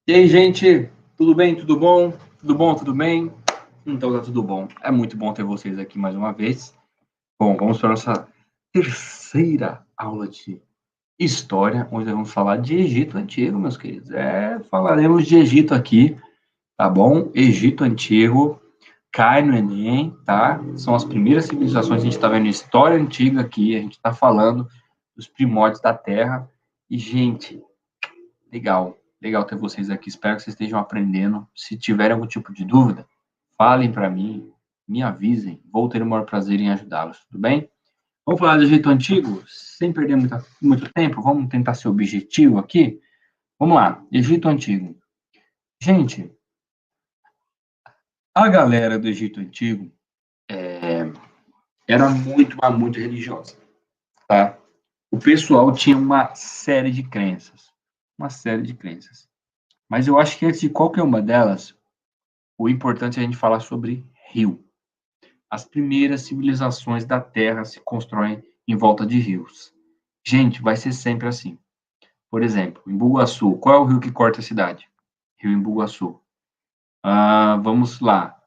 E aí, gente, tudo bem? Tudo bom? Tudo bom? Tudo bem? Então tá tudo bom. É muito bom ter vocês aqui mais uma vez. Bom, vamos para a nossa terceira aula de história, onde vamos falar de Egito Antigo, meus queridos. Falaremos de Egito aqui, tá bom? Egito Antigo, cai no Enem, tá? São as primeiras civilizações, a gente está vendo história antiga aqui, a gente está falando dos primórdios da Terra. E, gente, legal, legal ter vocês aqui. Espero que vocês estejam aprendendo. Se tiverem algum tipo de dúvida, falem para mim, me avisem. Vou ter o maior prazer em ajudá-los, tudo bem? Vamos falar do Egito Antigo, sem perder muito tempo. Vamos tentar ser objetivo aqui. Vamos lá, Egito Antigo. Gente, a galera do Egito Antigo era muito, mas muito religiosa, tá? O pessoal tinha uma série de crenças, uma série de crenças. Mas eu acho que antes de qualquer uma delas, o importante é a gente falar sobre rio. As primeiras civilizações da Terra se constroem em volta de rios. Gente, vai ser sempre assim. Por exemplo, em Bugaçu, qual é o rio que corta a cidade? Rio Embu-Guaçu. Vamos lá.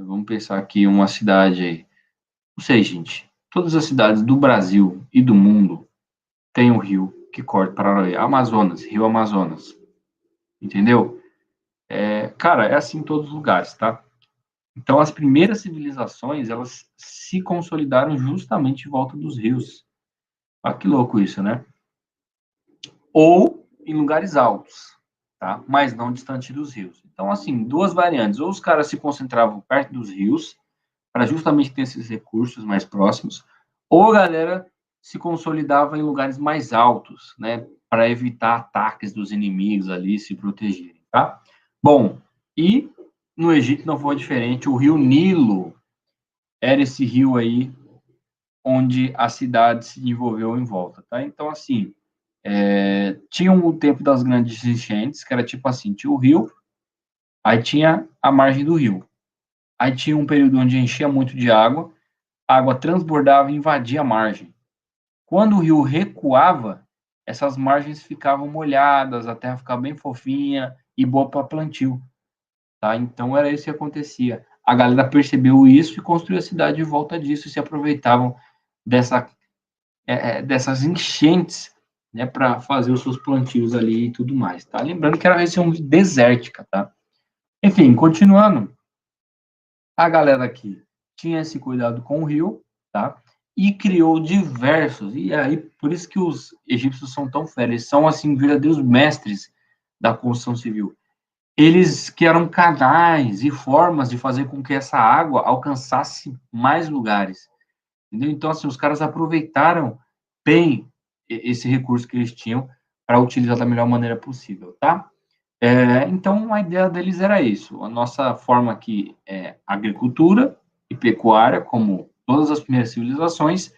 Vamos pensar aqui uma cidade aí. Não sei, gente. Todas as cidades do Brasil e do mundo têm um rio que corta para Amazonas, Rio Amazonas. Entendeu? Cara, é assim em todos os lugares, tá? Então, as primeiras civilizações, elas se consolidaram justamente em volta dos rios. Ah, que louco isso, né? Ou em lugares altos, tá? Mas não distante dos rios. Então, assim, duas variantes. Ou os caras se concentravam perto dos rios, para justamente ter esses recursos mais próximos, ou a galera se consolidava em lugares mais altos, né? Para evitar ataques dos inimigos ali, se protegerem, tá? Bom, e no Egito não foi diferente. O rio Nilo era esse rio aí onde a cidade se desenvolveu em volta, tá? Então, assim, tinha o tempo das grandes enchentes, que era tipo assim, tinha o rio, aí tinha a margem do rio. Aí tinha um período onde enchia muito de água, a água transbordava e invadia a margem. Quando o rio recuava, essas margens ficavam molhadas, a terra ficava bem fofinha e boa para plantio, tá? Então era isso que acontecia. A galera percebeu isso e construiu a cidade em volta disso e se aproveitavam dessa, dessas enchentes, né, para fazer os seus plantios ali e tudo mais, tá? Lembrando que era uma região desértica, tá? Enfim, continuando, a galera aqui tinha esse cuidado com o rio, tá? E criou diversos, e aí por isso que os egípcios são tão férios, eles são assim verdadeiros mestres da construção civil. Eles criaram canais e formas de fazer com que essa água alcançasse mais lugares, entendeu? Então assim, os caras aproveitaram bem esse recurso que eles tinham para utilizar da melhor maneira possível, tá? Então, a ideia deles era isso. A nossa forma aqui é agricultura e pecuária, como todas as primeiras civilizações,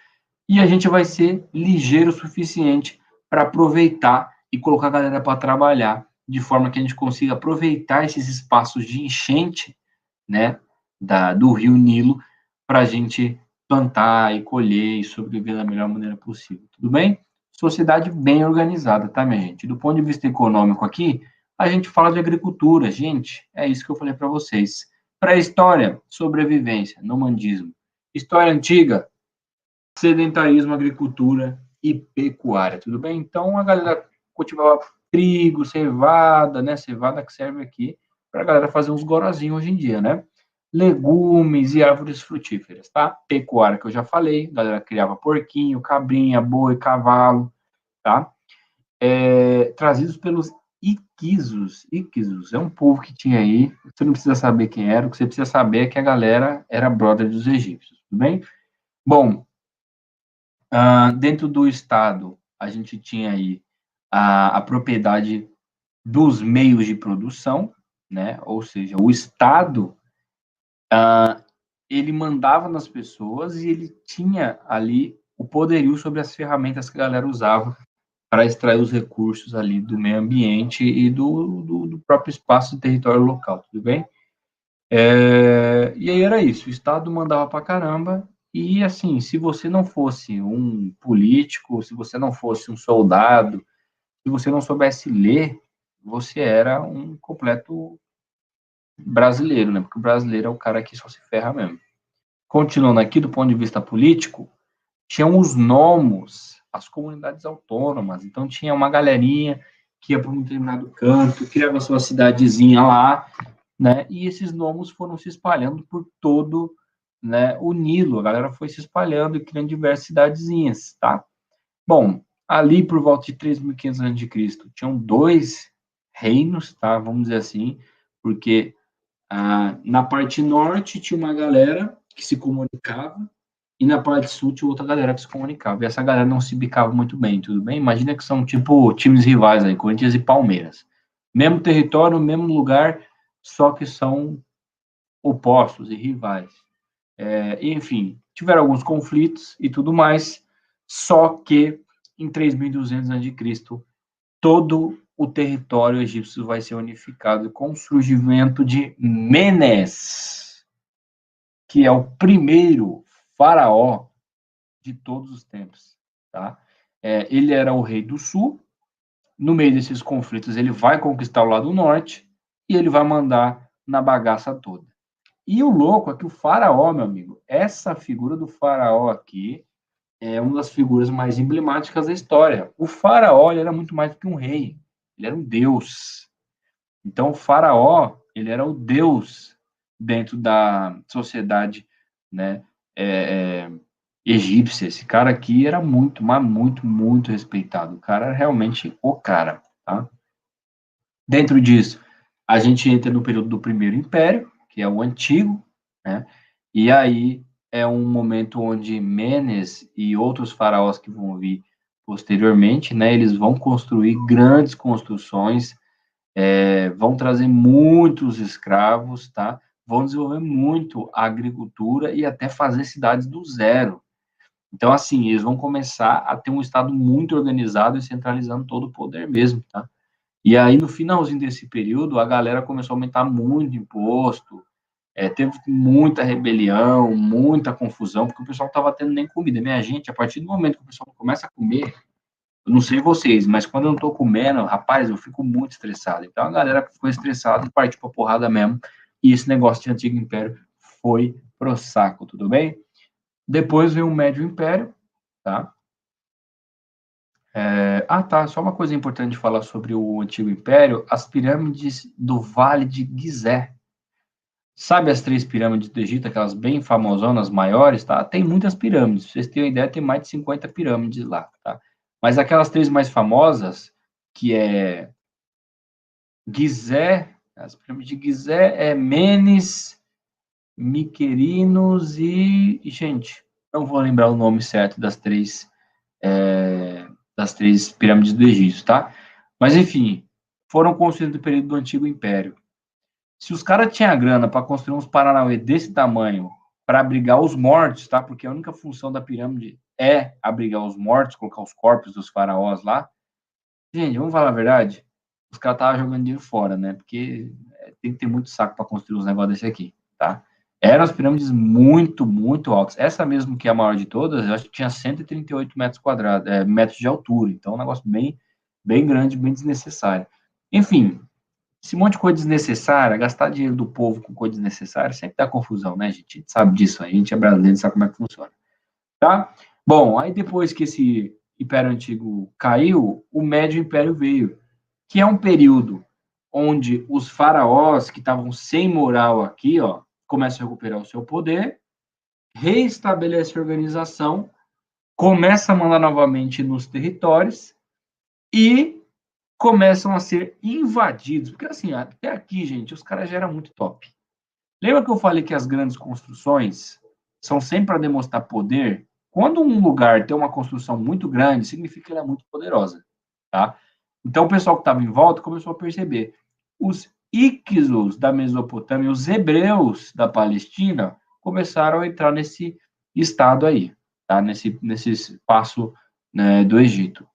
e a gente vai ser ligeiro o suficiente para aproveitar e colocar a galera para trabalhar, de forma que a gente consiga aproveitar esses espaços de enchente, né, do rio Nilo, para a gente plantar e colher e sobreviver da melhor maneira possível. Tudo bem? Sociedade bem organizada, tá, minha gente? Do ponto de vista econômico aqui, a gente fala de agricultura, gente, é isso que eu falei para vocês. Pré-história, sobrevivência, nomandismo. História antiga, sedentarismo, agricultura e pecuária, tudo bem? Então, a galera cultivava trigo, cevada, né? Cevada que serve aqui para a galera fazer uns gorozinhos hoje em dia, né? Legumes e árvores frutíferas, tá? Pecuária, que eu já falei, a galera criava porquinho, cabrinha, boi, cavalo, tá? Trazidos pelos Iquisos. Iquisos é um povo que tinha aí, você não precisa saber quem era, o que você precisa saber é que a galera era brother dos egípcios, tudo bem? Bom, dentro do Estado, a gente tinha aí a propriedade dos meios de produção, né? Ou seja, o Estado, ele mandava nas pessoas e ele tinha ali o poderio sobre as ferramentas que a galera usava para extrair os recursos ali do meio ambiente e do próprio espaço do território local, tudo bem? E aí era isso, o Estado mandava para caramba, e assim, se você não fosse um político, se você não fosse um soldado, se você não soubesse ler, você era um completo brasileiro, né? Porque o brasileiro é o cara que só se ferra mesmo. Continuando aqui, do ponto de vista político, tinham os nomos, as comunidades autônomas. Então, tinha uma galerinha que ia para um determinado canto, criava sua cidadezinha lá, né? E esses nomos foram se espalhando por todo, né, o Nilo. A galera foi se espalhando e criando diversas cidadezinhas, tá? Bom, ali por volta de 3.500 a.C., tinham dois reinos, tá? Vamos dizer assim, porque na parte norte tinha uma galera que se comunicava e na parte sul tinha outra galera que se comunicava. E essa galera não se bicava muito bem, tudo bem? Imagina que são tipo times rivais aí, Corinthians e Palmeiras. Mesmo território, mesmo lugar, só que são opostos e rivais. Enfim, tiveram alguns conflitos e tudo mais, só que em 3.200 a.C., todo o território egípcio vai ser unificado com o surgimento de Menes, que é o primeiro faraó de todos os tempos, tá? Ele era o rei do sul. No meio desses conflitos, ele vai conquistar o lado norte e ele vai mandar na bagaça toda. E o louco é que o faraó, meu amigo, essa figura do faraó aqui é uma das figuras mais emblemáticas da história. O faraó, ele era muito mais do que um rei, ele era um deus. Então, o faraó, ele era o deus dentro da sociedade, né, é, é, egípcia. Esse cara aqui era muito, mas muito, muito respeitado. O cara era realmente o cara, tá? Dentro disso, a gente entra no período do Primeiro Império, que é o antigo, né? E aí é um momento onde Menes e outros faraós que vão vir posteriormente, né? Eles vão construir grandes construções, vão trazer muitos escravos, tá? Vão desenvolver muito a agricultura e até fazer cidades do zero. Então, assim, eles vão começar a ter um Estado muito organizado e centralizando todo o poder mesmo, tá? E aí, no finalzinho desse período, a galera começou a aumentar muito imposto, teve muita rebelião, muita confusão, porque o pessoal não estava tendo nem comida. Minha gente, a partir do momento que o pessoal começa a comer, eu não sei vocês, mas quando eu não estou comendo, rapaz, eu fico muito estressado. Então, a galera ficou estressada e partiu para porrada mesmo, e esse negócio de Antigo Império foi pro saco, tudo bem? Depois veio o Médio Império, tá? Tá. Só uma coisa importante de falar sobre o Antigo Império: as pirâmides do Vale de Gizé. Sabe as três pirâmides do Egito, aquelas bem famosonas, maiores, tá? Tem muitas pirâmides. Pra vocês terem uma ideia, tem mais de 50 pirâmides lá, tá? Mas aquelas três mais famosas, que é Gizé, as pirâmides de Gizé, Menes, Miquerinos gente, não vou lembrar o nome certo das três pirâmides do Egito, tá? Mas, enfim, foram construídas no período do Antigo Império. Se os caras tinham grana para construir uns Paranauê desse tamanho para abrigar os mortos, tá? Porque a única função da pirâmide é abrigar os mortos, colocar os corpos dos faraós lá. Gente, vamos falar a verdade? Os caras estavam jogando dinheiro fora, né? Porque tem que ter muito saco para construir uns negócios desse aqui, tá? Eram as pirâmides muito, muito altas. Essa mesmo que é a maior de todas, eu acho que tinha 138 metros quadrados, metros de altura. Então, é um negócio bem, bem grande, bem desnecessário. Enfim, esse monte de coisa desnecessária, gastar dinheiro do povo com coisa desnecessária, sempre dá confusão, né, gente? A gente sabe disso aí, a gente é brasileiro, sabe como é que funciona, tá? Bom, aí depois que esse Império Antigo caiu, o Médio Império veio, que é um período onde os faraós que estavam sem moral aqui, ó, começam a recuperar o seu poder, reestabelece a organização, começa a mandar novamente nos territórios e começam a ser invadidos. Porque, assim, até aqui, gente, os caras já eram muito top. Lembra que eu falei que as grandes construções são sempre para demonstrar poder? Quando um lugar tem uma construção muito grande, significa que ela é muito poderosa, tá? Então, o pessoal que estava em volta começou a perceber. Os Íxodos da Mesopotâmia, os hebreus da Palestina, começaram a entrar nesse estado aí, tá? Nesse espaço, né, do Egito,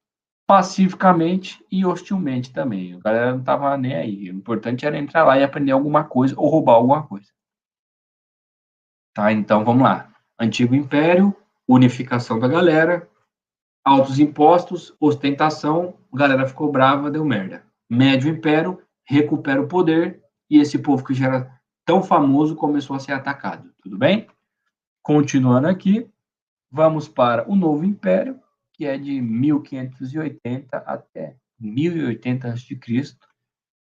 pacificamente e hostilmente também. A galera não estava nem aí. O importante era entrar lá e aprender alguma coisa ou roubar alguma coisa. Tá? Então, vamos lá. Antigo Império, unificação da galera, altos impostos, ostentação, a galera ficou brava, deu merda. mede o império, recupera o poder, e esse povo que já era tão famoso começou a ser atacado, tudo bem? Continuando aqui, vamos para o Novo Império, que é de 1580 até 1080 a.C.,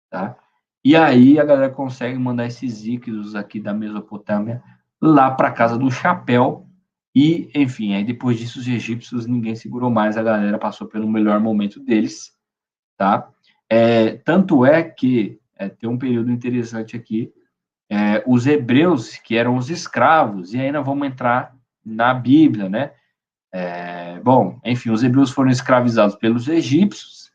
tá? E aí a galera consegue mandar esses líquidos aqui da Mesopotâmia lá para casa do Chapéu, e, enfim, aí depois disso os egípcios, ninguém segurou mais, a galera passou pelo melhor momento deles, tá? Tanto é que tem um período interessante aqui, os hebreus, que eram os escravos, e aí nós vamos entrar na Bíblia, né? Bom, enfim, os hebreus foram escravizados pelos egípcios,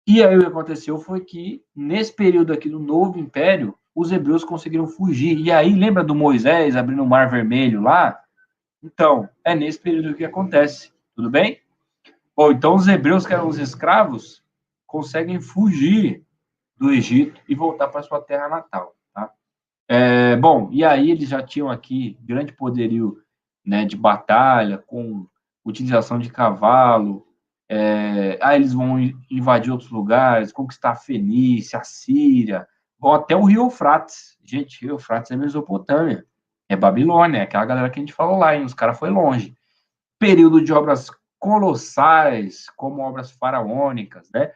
e aí o que aconteceu foi que, nesse período aqui do Novo Império, os hebreus conseguiram fugir. E aí, lembra do Moisés abrindo o Mar Vermelho lá? Então, é nesse período que acontece, tudo bem? Bom, então os hebreus que eram os escravos conseguem fugir do Egito e voltar para sua terra natal, tá? Bom, e aí eles já tinham aqui grande poderio, né, de batalha, com utilização de cavalo. Aí eles vão invadir outros lugares, conquistar a Fenícia, a Síria, vão até o Rio Eufrates. Gente, o Rio Eufrates é Mesopotâmia, é Babilônia, é aquela galera que a gente falou lá, hein? Os caras foi longe. Período de obras colossais, como obras faraônicas, né?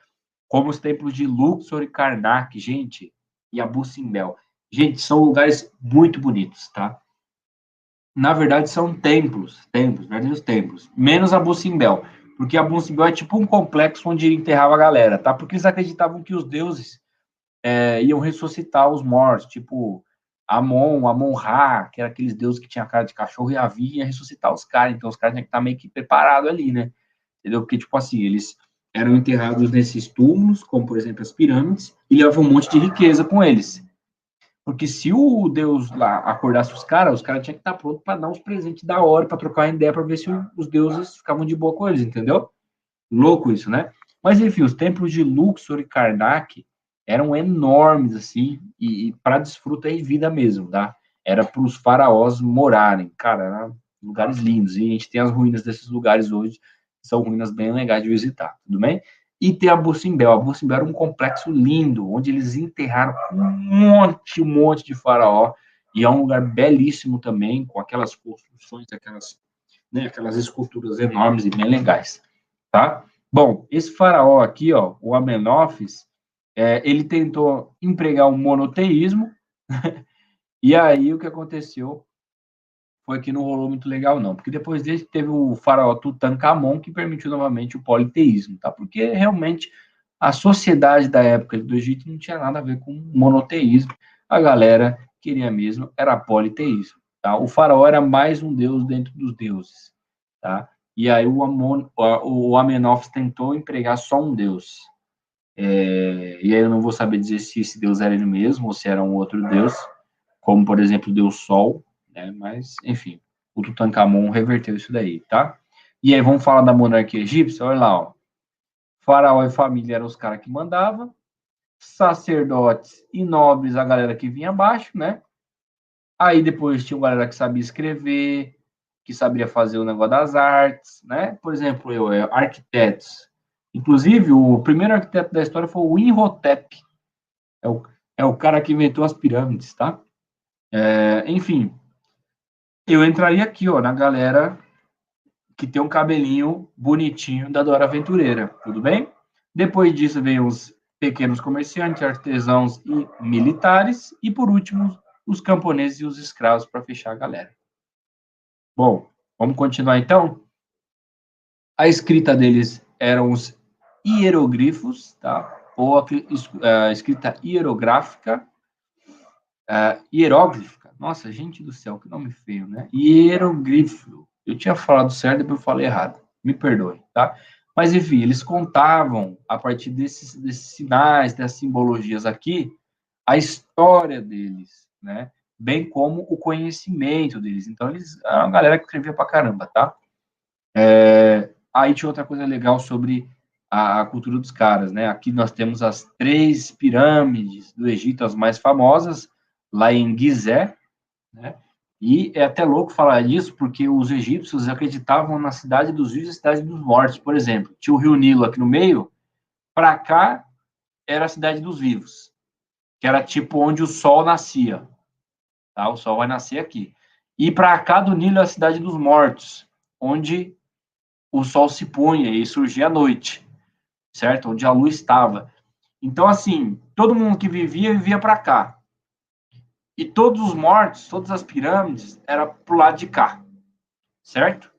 Como os templos de Luxor e Karnak, gente, e Abu Simbel. Gente, são lugares muito bonitos, tá? Na verdade, são verdadeiros templos, menos Abu Simbel, porque Abu Simbel é tipo um complexo onde enterrava a galera, tá? Porque eles acreditavam que os deuses iam ressuscitar os mortos, tipo Amon-Ra, que era aqueles deuses que tinha cara de cachorro, e havia ressuscitar os caras, então os caras tinham que estar meio que preparados ali, né? Entendeu? Porque, tipo assim, eles eram enterrados nesses túmulos, como, por exemplo, as pirâmides, e levavam um monte de riqueza com eles. Porque se o Deus lá acordasse os caras tinham que estar pronto para dar uns presentes da hora, para trocar uma ideia, para ver se os deuses ficavam de boa com eles, entendeu? Louco isso, né? Mas, enfim, os templos de Luxor e Karnak eram enormes, assim, e para desfrutar de vida mesmo, tá? Era para os faraós morarem. Cara, eram lugares lindos. E a gente tem as ruínas desses lugares hoje, que são ruínas bem legais de visitar, tudo bem? E tem a Bucimbel. A Bucimbel era um complexo lindo, onde eles enterraram um monte de faraó. E é um lugar belíssimo também, com aquelas construções, aquelas esculturas enormes e bem legais, tá? Bom, esse faraó aqui, ó, o Amenófis, ele tentou empregar um monoteísmo, e aí o que aconteceu foi que não rolou muito legal, não, porque depois dele teve o faraó Tutankhamon, que permitiu novamente o politeísmo, tá? Porque realmente a sociedade da época do Egito não tinha nada a ver com monoteísmo, a galera queria mesmo, era politeísmo, tá? O faraó era mais um deus dentro dos deuses, tá? E aí o Amenófis tentou empregar só um deus, e aí eu não vou saber dizer se esse deus era ele mesmo ou se era um outro deus, como, por exemplo, o deus Sol, né? Mas, enfim, o Tutankhamon reverteu isso daí, tá? E aí vamos falar da monarquia egípcia, olha lá, ó. Faraó e família eram os caras que mandavam, sacerdotes e nobres, a galera que vinha abaixo, né? Aí depois tinha uma galera que sabia escrever, que sabia fazer o negócio das artes, né? Por exemplo, arquitetos. Inclusive, o primeiro arquiteto da história foi o Imhotep. É o, é o cara que inventou as pirâmides, tá? Enfim, eu entraria aqui, ó, na galera que tem um cabelinho bonitinho da Dora Aventureira, tudo bem? Depois disso vem os pequenos comerciantes, artesãos e militares, e por último, os camponeses e os escravos para fechar a galera. Bom, vamos continuar então? A escrita deles eram os hieroglifos, tá? Ou a escrita hierográfica, hieróglifa. Nossa, gente do céu, que nome feio, né? Hieroglifo. Eu tinha falado certo, depois eu falei errado. Me perdoe, tá? Mas, enfim, eles contavam, a partir desses sinais, dessas simbologias aqui, a história deles, né? Bem como o conhecimento deles. Então, eles eram uma galera que escrevia pra caramba, tá? Aí tinha outra coisa legal sobre a cultura dos caras, né? Aqui nós temos as 3 pirâmides do Egito, as mais famosas, lá em Gizé, né? E é até louco falar disso, porque os egípcios acreditavam na cidade dos vivos e cidade dos mortos, por exemplo. Tinha o rio Nilo aqui no meio, para cá era a cidade dos vivos, que era tipo onde o sol nascia, tá? O sol vai nascer aqui. E para cá do Nilo é a cidade dos mortos, onde o sol se punha e surgia à noite, certo? Onde a luz estava. Então, assim, todo mundo que vivia para cá. E todos os mortos, todas as pirâmides, era pro lado de cá, certo?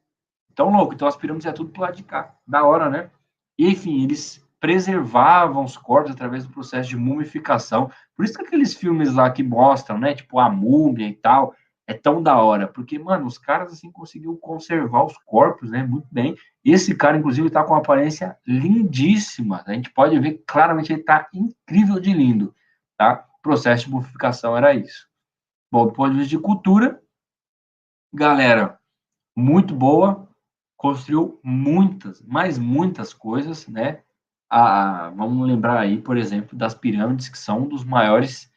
Então, louco. Então, as pirâmides é tudo pro lado de cá. Da hora, né? E, enfim, eles preservavam os corpos através do processo de mumificação. Por isso que aqueles filmes lá que mostram, né? Tipo, a múmia e tal, é tão da hora. Porque, mano, os caras, assim, conseguiram conservar os corpos, né? Muito bem. Esse cara, inclusive, tá com uma aparência lindíssima. A gente pode ver claramente ele tá incrível de lindo, tá? O processo de mumificação era isso. Bom, do ponto de vista de cultura, galera, muito boa, construiu muitas, mas muitas coisas, né? Vamos lembrar aí, por exemplo, das pirâmides, que são um dos maiores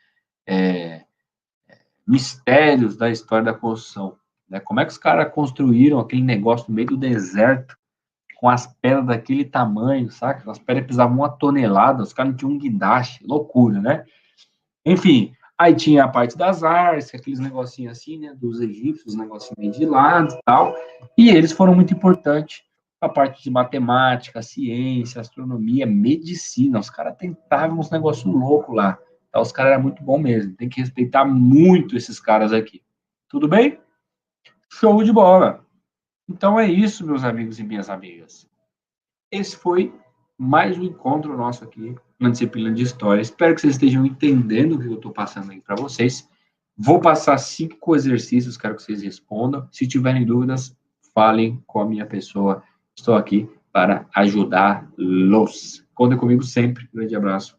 mistérios da história da construção. Né? Como é que os caras construíram aquele negócio no meio do deserto, com as pedras daquele tamanho, saca? As pedras pesavam 1 tonelada, os caras não tinham um guindaste, loucura, né? Enfim, aí tinha a parte das artes, aqueles negocinhos assim, né, dos egípcios, negocinho meio de lado e tal, e eles foram muito importantes a parte de matemática, ciência, astronomia, medicina, os caras tentavam uns negócios loucos lá, tá? Os caras eram muito bons mesmo, tem que respeitar muito esses caras aqui. Tudo bem? Show de bola! Então é isso, meus amigos e minhas amigas. Esse foi mais um encontro nosso aqui na disciplina de História. Espero que vocês estejam entendendo o que eu estou passando aí para vocês. Vou passar 5 exercícios, quero que vocês respondam. Se tiverem dúvidas, falem com a minha pessoa. Estou aqui para ajudá-los. Contem comigo sempre. Grande abraço.